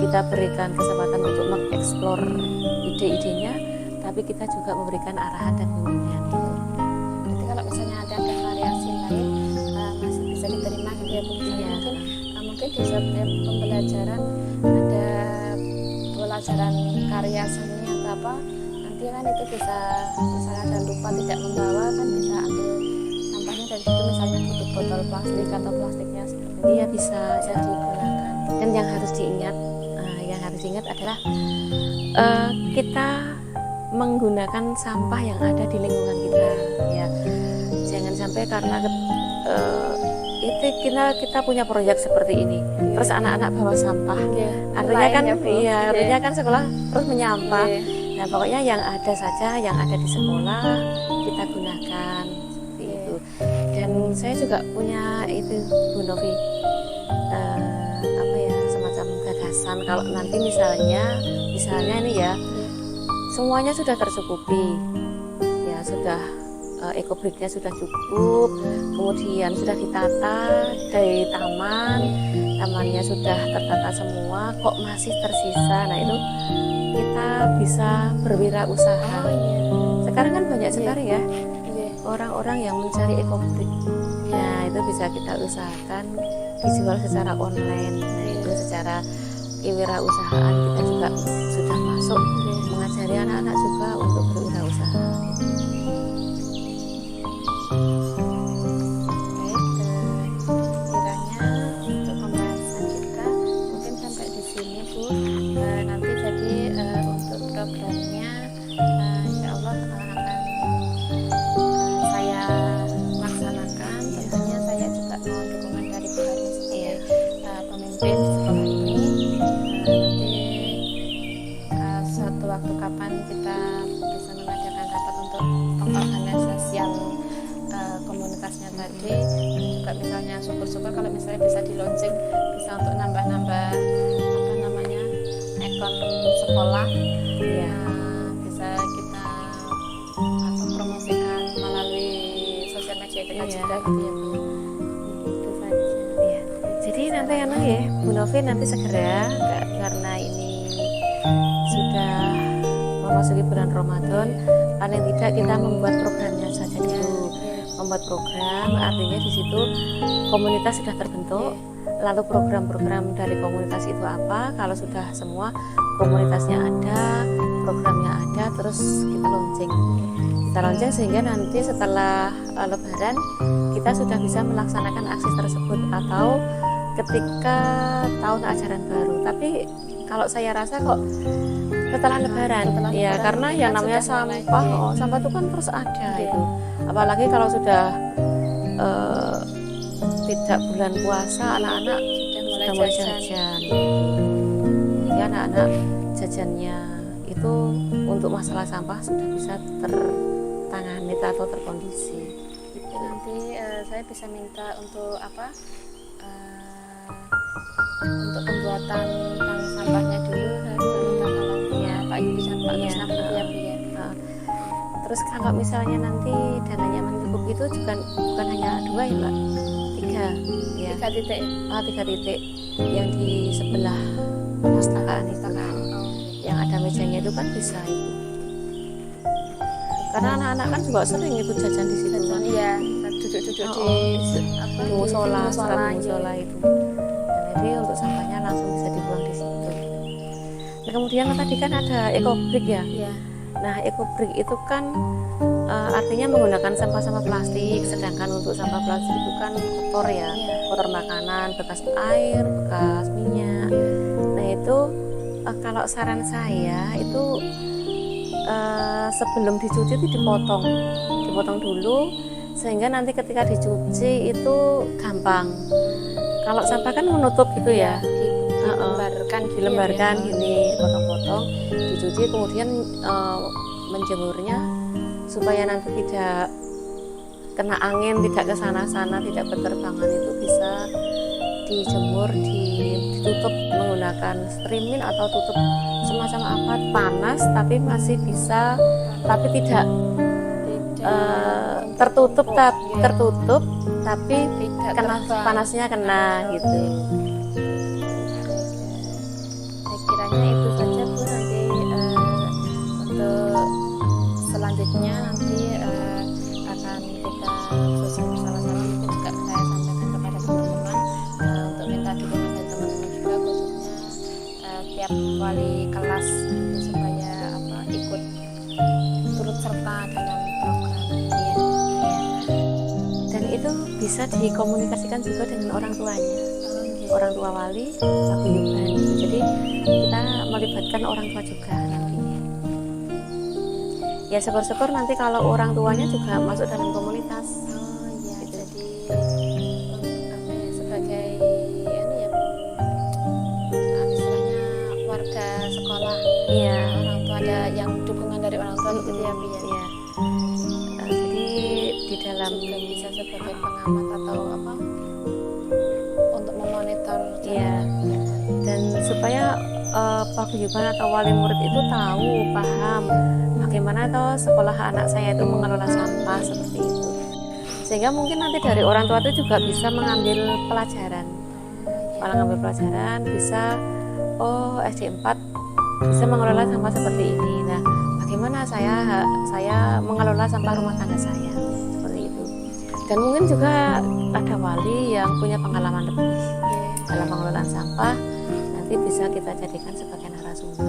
Kita berikan kesempatan untuk mengeksplor ide-idenya, tapi kita juga memberikan arahan dan bimbingan. Jadi kalau misalnya ada variasi lain masih bisa diterima gitu ya Bu. Mungkin di setiap pembelajaran ada pelajaran karya seni atau apa, nanti kan itu bisa misalnya ada lupa tidak membawa, kan bisa ambil sampahnya dari situ, misalnya tutup botol plastik atau plastiknya seperti itu. Iya bisa Digunakan. Dan yang harus diingat adalah kita menggunakan sampah yang ada di lingkungan kita ya. Jangan sampai karena itu nanti kita punya proyek seperti ini, terus anak-anak bawa sampah, artinya kan artinya kan sekolah terus menyampah. Nah pokoknya yang ada saja yang ada di sekolah kita gunakan seperti itu. Dan saya juga punya itu Bu Novi, apa ya, semacam gagasan kalau nanti misalnya ini ya semuanya sudah tercukupi, ya sudah ekobriknya sudah cukup, kemudian sudah ditata dari tamannya sudah tertata semua, kok masih tersisa. Nah itu kita bisa berwirausaha. Sekarang kan banyak sekali ya orang-orang yang mencari ekobrik. Nah itu bisa kita usahakan dijual secara online. Nah itu secara kewirausahaan kita juga sudah masuk mengajari anak-anak juga untuk berwirausaha. Kiranya untuk pembahasan kita mungkin sampai di sini Bu. Nanti jadi untuk programnya insya Allah akan saya laksanakan. Tentunya saya juga mohon dukungan dari Bu Haris sebagai pemimpin sekolah ini. Nanti suatu waktu kapan kita bisa mengadakan rapat untuk pengorganisasian komunitasnya tadi, juga misalnya syukur-syukur kalau misalnya bisa di launching, bisa untuk nambah-nambah apa namanya ekon sekolah ya, bisa kita promosikan melalui sosial media kita juga gitu ya Bu. Itu saja Ya. Jadi nanti ya Bu Novi nanti segera, karena ini sudah memasuki bulan Ramadan, paling tidak kita membuat programnya saja dulu. Membuat program artinya di situ komunitas sudah terbentuk, lalu program-program dari komunitas itu apa, kalau sudah semua komunitasnya ada, programnya ada, terus kita launching sehingga nanti setelah Lebaran kita sudah bisa melaksanakan aksi tersebut, atau ketika tahun ajaran baru. Tapi kalau saya rasa kok setelah Lebaran ya, karena yang namanya sampah, sampah itu kan terus ada itu. Apalagi kalau sudah tidak bulan puasa, anak-anak sudah mulai jajan. Jadi anak-anak jajannya itu untuk masalah sampah sudah bisa tertangani atau terkondisi. Nanti saya bisa minta untuk apa? Untuk pembuatan tang sampahnya dulu, saya bisa minta tolong ya Pak Yudisan, Pak Kusnaf gitu ya Bu ya. Terus kalau misalnya nanti dananya mencukupi itu juga bukan hanya 2 ya Mbak, 3 ya. 3 titik. 3 titik yang di sebelah pustakaan yang ada mejanya itu kan bisa itu. Karena anak-anak kan juga sering itu jajan di situ kan. Iya, duduk-duduk di musola gitu. itu. Jadi untuk sampahnya langsung bisa dibuang di situ. Nah, kemudian tadi kan ada ekobrik ya. Iya. Nah, ekobrik itu kan artinya menggunakan sampah-sampah plastik, sedangkan untuk sampah plastik itu kan kotor ya, kotor makanan, bekas air, bekas minyak. Nah itu kalau saran saya itu sebelum dicuci itu dipotong dulu, sehingga nanti ketika dicuci itu gampang. Kalau sampah kan menutup gitu ya, dilembarkan gini, dipotong-potong, dicuci, kemudian menjemurnya supaya nanti tidak kena angin, tidak ke sana-sana, tidak berterbangan, itu bisa dijemur, ditutup menggunakan streamin atau tutup semacam apa, panas tapi masih bisa, tapi tidak tertutup tapi tidak kena terbang. panasnya kena gitu. Kiranya itu saja Bu, nanti untuk selanjutnya nanti akan kita susun bersama-sama, mungkin juga saya sampaikan kepada teman-teman untuk minta dukungan dari teman-teman juga, khususnya tiap wali kelas nanti supaya ikut turut serta dalam program ini. Dan itu bisa dikomunikasikan juga dengan orang tuanya, orang tua wali, paguyuban gitu. Jadi kita melibatkan orang tua juga nantinya. Ya syukur-syukur nanti kalau orang tuanya juga masuk dalam komunitas. Jadi takut gitu ya Bu ya. Iya. Jadi di dalam Juga bisa sebagai pengamat atau apa untuk memonitor Iya. Dan supaya paguyuban atau wali murid itu tahu, paham bagaimana toh sekolah anak saya itu mengelola sampah seperti itu. Sehingga mungkin nanti dari orang tua itu juga bisa mengambil pelajaran. Kalau ngambil pelajaran bisa, oh SD 4 bisa mengelola sampah seperti ini. Nah, bagaimana saya mengelola sampah rumah tangga saya seperti itu. Dan mungkin juga ada wali yang punya pengalaman lebih dalam pengelolaan sampah, nanti bisa kita jadikan sebagai narasumber.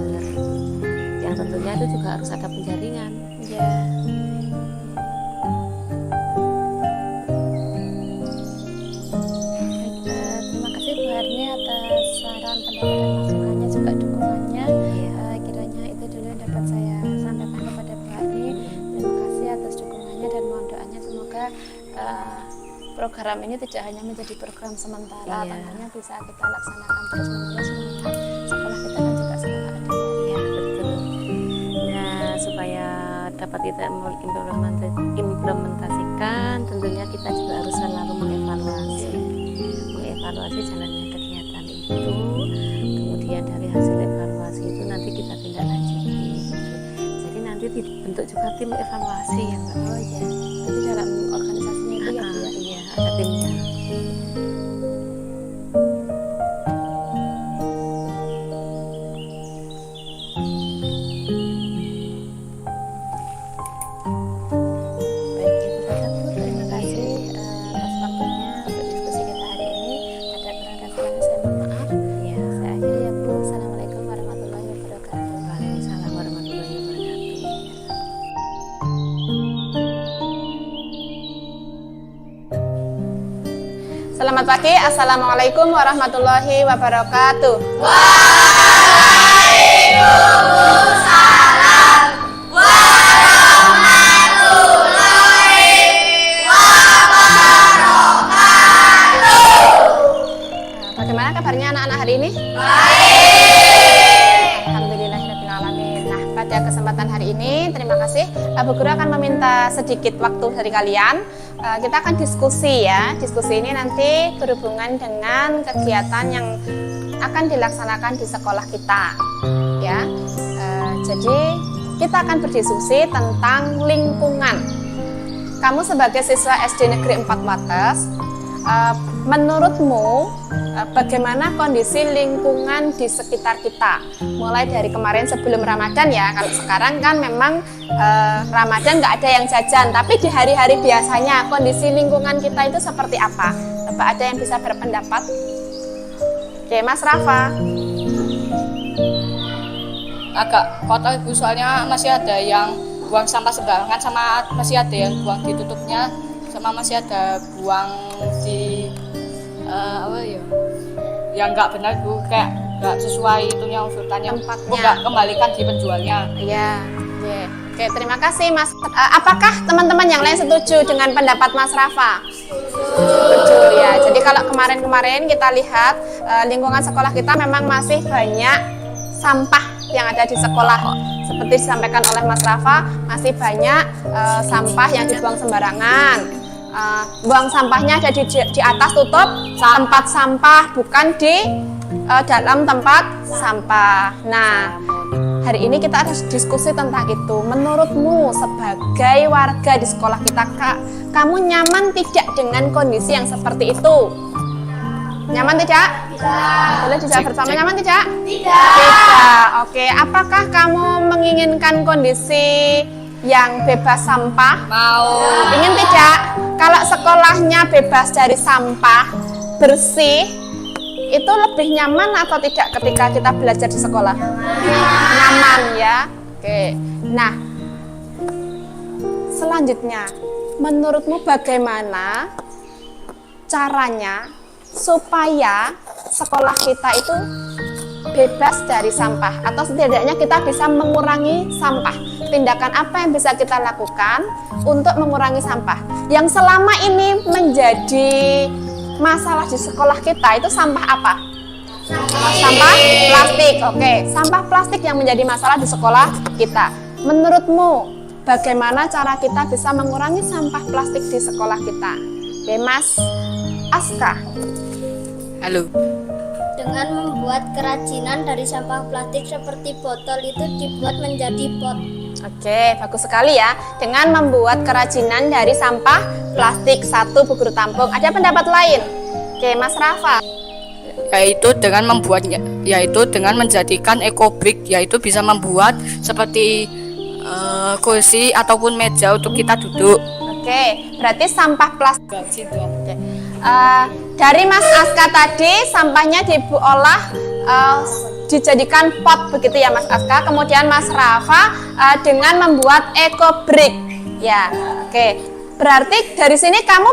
Yang tentunya itu juga harus ada penjaringan. ya. Terima kasih Bu Harni atas saran, pendapat dan masukannya juga dukungannya. Kiranya itu dulu yang dapat saya sampaikan kepada Bu Harni. Terima kasih atas dukungannya dan mohon doanya semoga program ini tidak hanya menjadi program sementara, Iya. tentunya bisa kita laksanakan terus menerus mengingat sekolah kita kan juga sekolah ada. Ya, betul. Nah, supaya dapat kita implementasikan, tentunya kita juga harus selalu mengevaluasi jalannya kegiatan itu. Kemudian dari hasil evaluasi itu nanti kita tindak lanjuti. Jadi nanti dibentuk juga tim evaluasi ya Mbak. Oh iya, berarti dalam organisasinya itu ya Bu ya. Iya, ada timnya. Baik, itu saja Bu. Terima kasih atas waktunya untuk diskusi kita hari ini. Ada kurang dan salahnya saya mohon maaf. Iya. Saya akhiri ya Bu. Assalamualaikum warahmatullahi wabarakatuh. Waalaikumsalam warahmatullahi wabarakatuh. Selamat pagi, Assalamualaikum warahmatullahi wabarakatuh. Bagaimana kabarnya anak-anak hari ini? Baik. Alhamdulillahirrahmanirrahim. Nah, pada kesempatan hari ini, terima kasih. Bu Guru akan meminta sedikit waktu dari kalian. Kita akan diskusi ya. Diskusi ini nanti berhubungan dengan kegiatan yang akan dilaksanakan di sekolah kita. Ya. Jadi kita akan berdiskusi tentang lingkungan. Kamu sebagai siswa SD Negeri 4 Wates, menurutmu bagaimana kondisi lingkungan di sekitar kita? Mulai dari kemarin sebelum Ramadan ya, kalau sekarang kan memang Ramadan nggak ada yang jajan, tapi di hari-hari biasanya kondisi lingkungan kita itu seperti apa? Coba ada yang bisa berpendapat? Oke, Mas Rafa. Agak kotor Bu, soalnya masih ada yang buang sampah sembarangan, sama masih ada yang buang di tutupnya, sama masih ada buang di apa ya, yang nggak benar Bu, kayak nggak sesuai itunya urutannya, Tempatnya. nggak kembalikan di penjualnya. Iya. Oke, terima kasih Mas. Apakah teman-teman yang lain setuju dengan pendapat Mas Rafa? Setuju ya. Jadi kalau kemarin-kemarin kita lihat lingkungan sekolah kita memang masih banyak sampah yang ada di sekolah. Seperti disampaikan oleh Mas Rafa, masih banyak sampah yang dibuang sembarangan. Buang sampahnya ada di atas tutup tempat sampah, bukan di dalam tempat sampah. Nah, hari ini kita harus diskusi tentang itu. Menurutmu sebagai warga di sekolah kita, kamu nyaman tidak dengan kondisi yang seperti itu? Nyaman tidak? Tidak. Boleh dijawab bersama, nyaman tidak? Tidak. Oke, apakah kamu menginginkan kondisi yang bebas sampah? Mau. Ingin tidak? Kalau sekolahnya bebas dari sampah, bersih, itu lebih nyaman atau tidak ketika kita belajar di sekolah? Nyaman ya. Oke. Nah, selanjutnya, menurutmu bagaimana caranya supaya sekolah kita itu bebas dari sampah, atau setidaknya kita bisa mengurangi sampah? Tindakan apa yang bisa kita lakukan untuk mengurangi sampah yang selama ini menjadi masalah di sekolah kita? Itu sampah apa? Sampah plastik. Oke, sampah plastik yang menjadi masalah di sekolah kita. menurutmu bagaimana cara kita bisa mengurangi sampah plastik di sekolah kita? Oke, Mas Aska. Halo. Dengan membuat kerajinan dari sampah plastik seperti botol itu dibuat menjadi pot. Oke, bagus sekali ya. Dengan membuat kerajinan dari sampah plastik. 1 Bu Guru tampung. Ada pendapat lain? Oke, Mas Rafa. Yaitu dengan menjadikan ecobrick, yaitu bisa membuat seperti kursi ataupun meja untuk kita duduk. Oke, berarti sampah plastik. Oke. Dari Mas Aska tadi sampahnya diolah dijadikan pot begitu ya Mas Aska. Kemudian Mas Rafa dengan membuat ecobrick. Ya, oke. Berarti dari sini kalau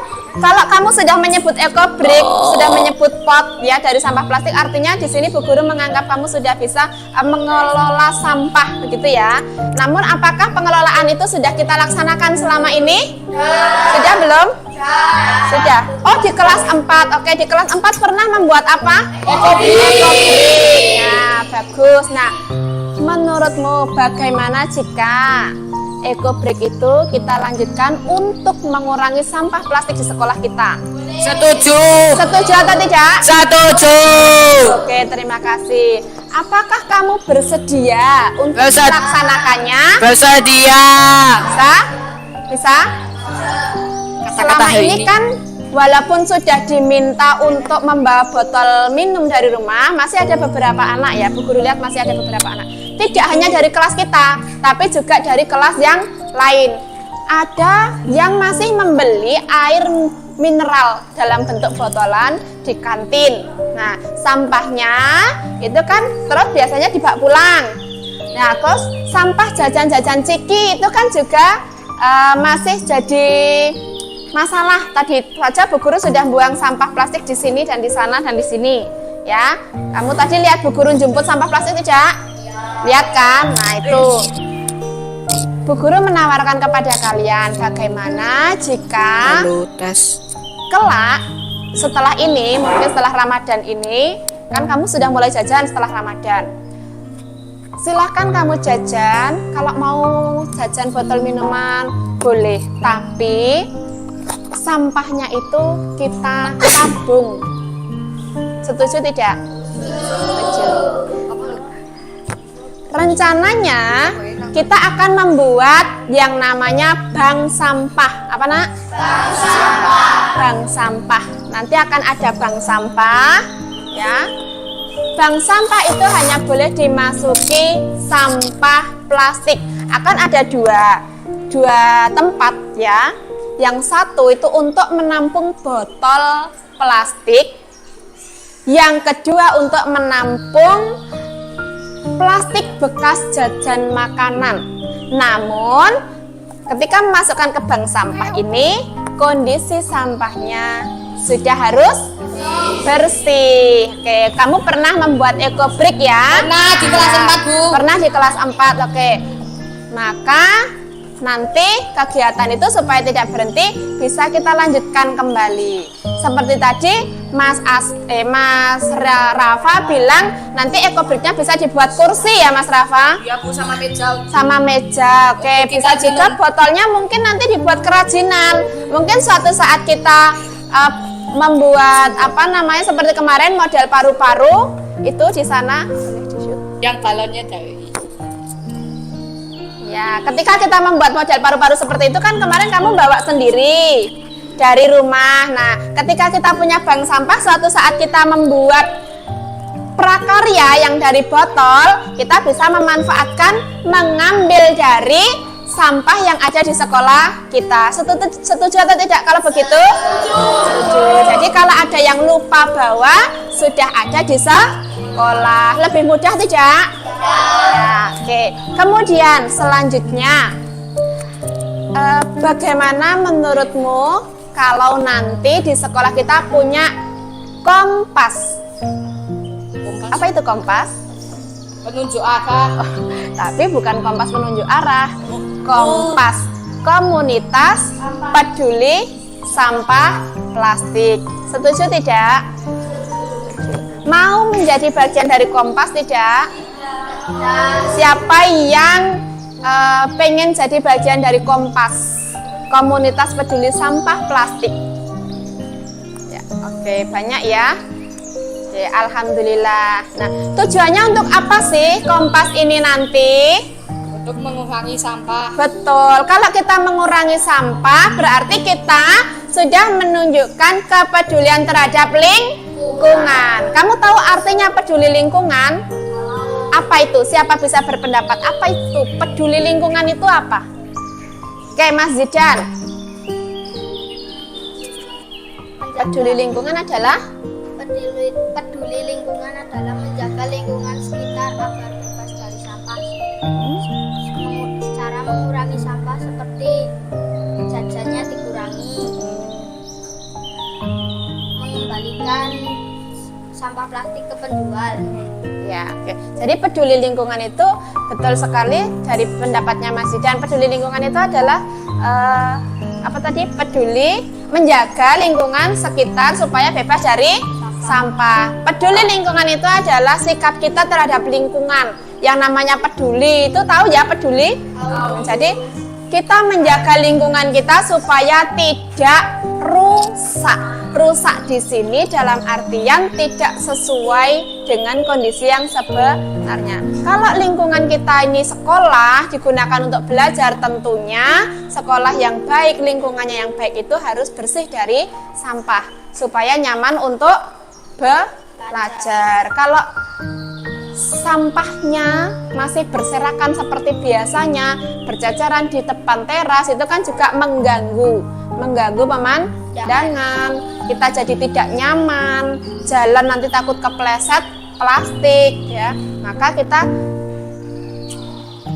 kamu sudah menyebut ecobrick, sudah menyebut pot ya dari sampah plastik, artinya di sini Bu Guru menganggap kamu sudah bisa mengelola sampah begitu ya. Namun apakah pengelolaan itu sudah kita laksanakan selama ini? Sudah belum? Sudah. Oh, di kelas 4. Oke, di kelas 4 pernah membuat apa? Ecobrick. Nah, bagus. Nah, menurutmu bagaimana jika ecobrick itu kita lanjutkan untuk mengurangi sampah plastik di sekolah kita? Setuju. Setuju atau tidak? Setuju. Oke, terima kasih. Apakah kamu bersedia untuk melaksanakannya? Bersedia. Bisa? Bisa? Selama ini kan walaupun sudah diminta untuk membawa botol minum dari rumah, masih ada beberapa anak ya, Bu Guru lihat masih ada beberapa anak. Tidak hanya dari kelas kita, tapi juga dari kelas yang lain. Ada yang masih membeli air mineral dalam bentuk botolan di kantin. Nah, sampahnya itu kan terus biasanya dibawa pulang. Nah, terus sampah jajan-jajan ciki itu kan juga masih jadi masalah. Tadi saja Bu Guru sudah buang sampah plastik di sini dan di sana dan di sini ya. Kamu tadi lihat Bu Guru jemput sampah plastik tidak? Lihat kan? Nah, itu Bu Guru menawarkan kepada kalian bagaimana jika kelak setelah ini, mungkin setelah Ramadan ini kan kamu sudah mulai jajan setelah Ramadan. Silahkan kamu jajan, kalau mau jajan botol minuman boleh, tapi sampahnya itu kita tabung. Setuju tidak? Setuju. Rencananya kita akan membuat yang namanya bank sampah. Apa nak? Bank sampah. Bank sampah. Nanti akan ada bank sampah, ya. Bank sampah itu hanya boleh dimasuki sampah plastik. Akan ada dua tempat ya. Yang satu itu untuk menampung botol plastik. Yang kedua untuk menampung plastik bekas jajan makanan. Namun ketika memasukkan ke bank sampah ini, kondisi sampahnya sudah harus bersih. Oke, kamu pernah membuat ecobrick ya? Pernah di kelas 4, Bu. Pernah di kelas 4. Oke. Maka nanti kegiatan itu supaya tidak berhenti bisa kita lanjutkan kembali. Seperti tadi Mas Rafa bilang nanti ecobricknya bisa dibuat kursi ya Mas Rafa? Iya Bu, sama meja. Sama meja. Oke, bisa juga botolnya mungkin nanti dibuat kerajinan. Mungkin suatu saat kita membuat seperti kemarin model paru-paru itu di sana yang balonnya dari. Ya, ketika kita membuat model paru-paru seperti itu kan kemarin kamu bawa sendiri dari rumah. Nah, ketika kita punya bank sampah, suatu saat kita membuat prakarya yang dari botol, kita bisa memanfaatkan mengambil dari sampah yang ada di sekolah kita. Setuju atau tidak kalau begitu? Setuju. Jadi kalau ada yang lupa bawa, sudah ada di sekolah. Lebih mudah tidak? Ya, oke. Kemudian selanjutnya, bagaimana menurutmu kalau nanti di sekolah kita punya kompas? Apa itu kompas? Penunjuk arah. Tapi bukan kompas penunjuk arah. Kompas komunitas peduli sampah plastik. Setuju tidak? Mau menjadi bagian dari kompas tidak? Siapa yang pengen jadi bagian dari Kompas, komunitas peduli sampah plastik. Ya, oke, banyak ya. Oke, alhamdulillah. Nah, tujuannya untuk apa sih Kompas ini nanti? Untuk mengurangi sampah. Betul. Kalau kita mengurangi sampah, berarti kita sudah menunjukkan kepedulian terhadap lingkungan. Kamu tahu artinya peduli lingkungan? Apa itu? Siapa bisa berpendapat? Apa itu? Peduli lingkungan itu apa? Oke, Mas Zidan. Peduli lingkungan adalah? Peduli lingkungan adalah menjaga lingkungan sekitar agar bebas dari sampah. Cara mengurangi sampah seperti jajannya dikurangi, mengembalikan sampah plastik ke penjual. Ya, oke. Jadi peduli lingkungan itu betul sekali dari pendapatnya Mas Zidan. Peduli lingkungan itu adalah peduli menjaga lingkungan sekitar supaya bebas dari sampah. Peduli lingkungan itu adalah sikap kita terhadap lingkungan. Yang namanya peduli itu tahu ya peduli? Jadi kita menjaga lingkungan kita supaya tidak rusak. Rusak di sini dalam artian tidak sesuai dengan kondisi yang sebenarnya. Kalau lingkungan kita ini sekolah digunakan untuk belajar, tentunya sekolah yang baik, lingkungannya yang baik itu harus bersih dari sampah supaya nyaman untuk belajar. Kalau sampahnya masih berserakan seperti biasanya, berceceran di depan teras, itu kan juga mengganggu pemandangan. Kita jadi tidak nyaman, jalan nanti takut kepleset plastik ya. Maka kita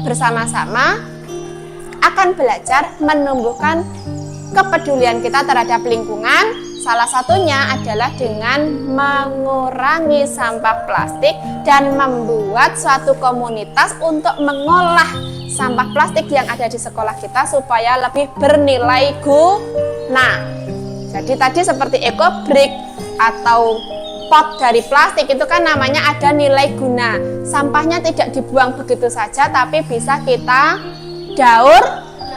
bersama-sama akan belajar menumbuhkan kepedulian kita terhadap lingkungan. Salah satunya adalah dengan mengurangi sampah plastik dan membuat suatu komunitas untuk mengolah sampah plastik yang ada di sekolah kita supaya lebih bernilai guna. Jadi tadi seperti eco-brick atau pot dari plastik itu kan namanya ada nilai guna. Sampahnya tidak dibuang begitu saja tapi bisa kita daur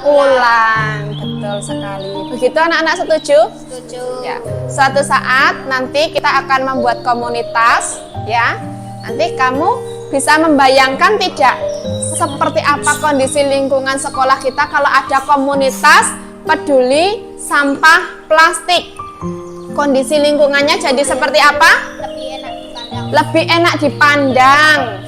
ulang. Betul sekali. Begitu anak-anak setuju? Setuju. Ya. Suatu saat nanti kita akan membuat komunitas ya. Nanti kamu bisa membayangkan tidak seperti apa kondisi lingkungan sekolah kita kalau ada komunitas peduli sampah plastik. Kondisi lingkungannya jadi seperti apa? Lebih enak dipandang.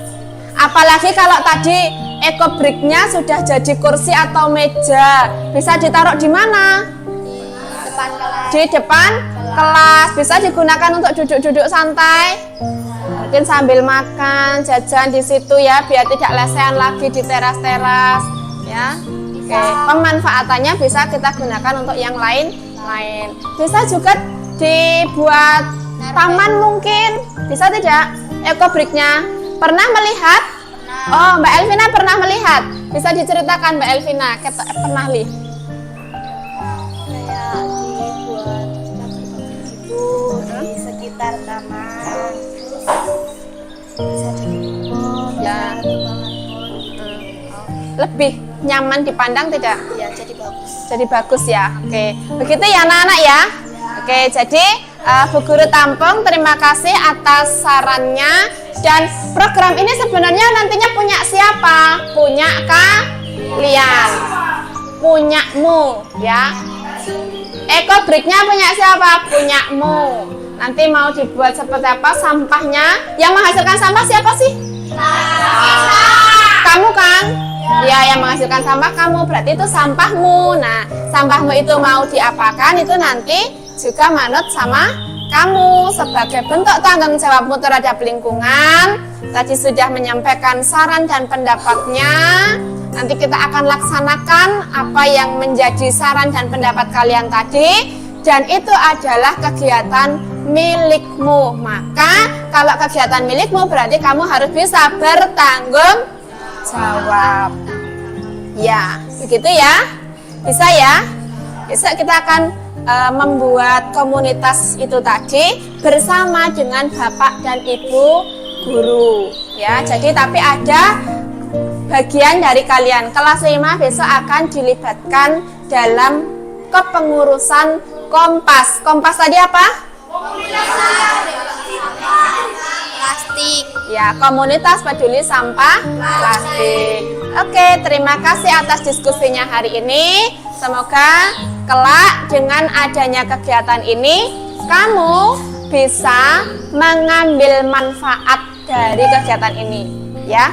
Apalagi kalau tadi eco-bricknya sudah jadi kursi atau meja, bisa ditaruh di mana? Di depan kelas. Bisa digunakan untuk duduk-duduk santai. Mungkin sambil makan, jajan di situ ya, biar tidak lesehan lagi di teras-teras ya. Oke, pemanfaatannya bisa kita gunakan untuk yang lain. Bisa juga dibuat taman mungkin. Bisa tidak? Eco-bricknya pernah melihat? Oh, Mbak Elvina pernah melihat. Bisa diceritakan Mbak Elvina, pernah lihat? Kayak dibuat itu di sekitar taman. Bisa jadi pot, Ya. bisa Lebih nyaman dipandang tidak? ya jadi bagus. Jadi bagus ya. Oke, begitu ya anak-anak ya. Oke, jadi Bu Guru Tampung terima kasih atas sarannya. Dan program ini sebenarnya nantinya punya siapa? Punya kalian, punyamu ya. Eco-bricknya punya siapa? Punyamu. Nanti mau dibuat seperti apa sampahnya? Yang menghasilkan sampah siapa sih? Kamu kan? Ya, yang menghasilkan sampah kamu, berarti itu sampahmu. Nah, sampahmu itu mau diapakan itu nanti juga manut sama kamu sebagai bentuk tanggung jawabmu terhadap lingkungan. Tadi sudah menyampaikan saran dan pendapatnya. Nanti kita akan laksanakan apa yang menjadi saran dan pendapat kalian tadi. Dan itu adalah kegiatan milikmu. Maka kalau kegiatan milikmu berarti kamu harus bisa bertanggung jawab. Ya, begitu ya. Bisa ya. Besok kita akan membuat komunitas itu tadi bersama dengan Bapak dan Ibu guru ya. Jadi tapi ada bagian dari kalian. Kelas 5 besok akan dilibatkan dalam kepengurusan Kompas. Kompas tadi apa? Plastik. Ya, komunitas peduli sampah plastik. Oke, terima kasih atas diskusinya hari ini. Semoga kelak dengan adanya kegiatan ini kamu bisa mengambil manfaat dari kegiatan ini, ya.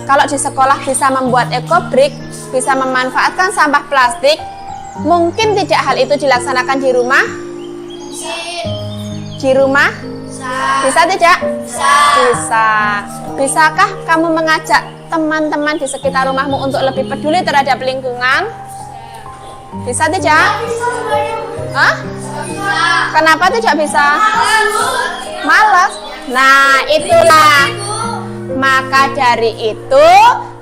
Kalau di sekolah bisa membuat ekobrik, bisa memanfaatkan sampah plastik, mungkin tidak hal itu dilaksanakan di rumah? Di rumah? Bisa tidak? Bisa. Bisakah kamu mengajak teman-teman di sekitar rumahmu untuk lebih peduli terhadap lingkungan? Bisa tidak? Hah? Kenapa tidak bisa? Malas. Nah, itulah. Maka dari itu,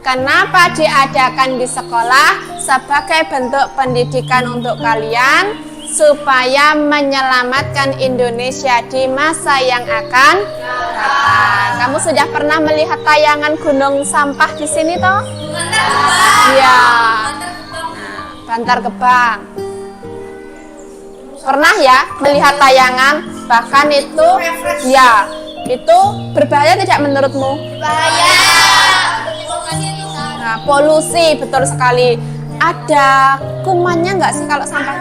kenapa diadakan di sekolah sebagai bentuk pendidikan untuk kalian supaya menyelamatkan Indonesia di masa yang akan datang. Kamu sudah pernah melihat tayangan gunung sampah di sini toh? Iya. Bantar Gebang. Pernah ya melihat tayangan? Bahkan itu ya, itu berbahaya tidak menurutmu? Bahaya. Nah, polusi betul sekali. Ada kumannya nggak sih kalau sampah?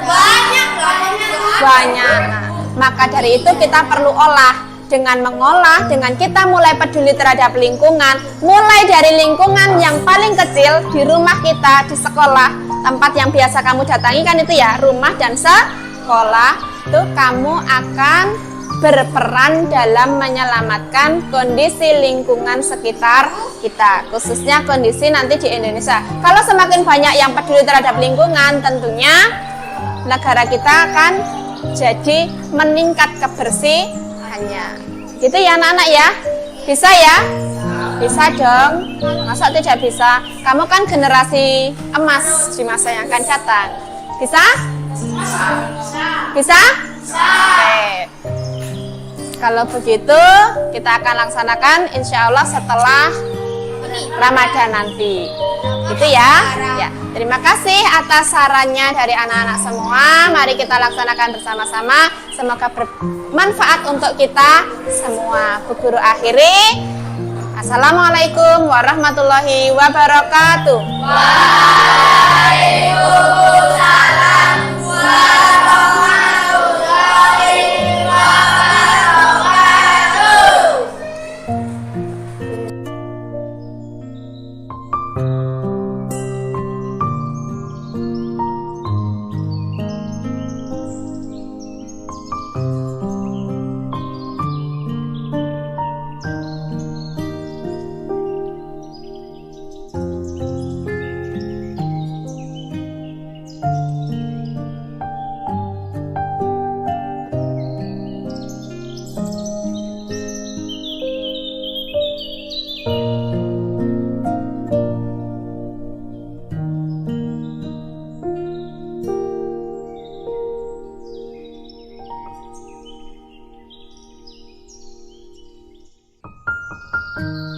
Banyak. Nah, maka dari itu kita perlu olah. Dengan mengolah, dengan kita mulai peduli terhadap lingkungan, mulai dari lingkungan yang paling kecil di rumah kita, di sekolah, tempat yang biasa kamu datangi kan itu ya, rumah dan sekolah, itu kamu akan berperan dalam menyelamatkan kondisi lingkungan sekitar kita, khususnya kondisi nanti di Indonesia. Kalau semakin banyak yang peduli terhadap lingkungan, tentunya negara kita akan jadi meningkat kebersihannya. Gitu ya anak-anak ya? Bisa ya? Bisa dong. Masa tidak bisa? Kamu kan generasi emas di masa yang akan datang. Bisa? Bisa? Oke. Kalau begitu, kita akan laksanakan insya Allah setelah Ramadan nanti. Gitu ya? Ya. Terima kasih atas sarannya dari anak-anak semua. Mari kita laksanakan bersama-sama. Semoga bermanfaat untuk kita semua. Bu Guru akhiri. Assalamualaikum warahmatullahi wabarakatuh. Waalaikumsalam warahmatullahi wabarakatuh. Thank you.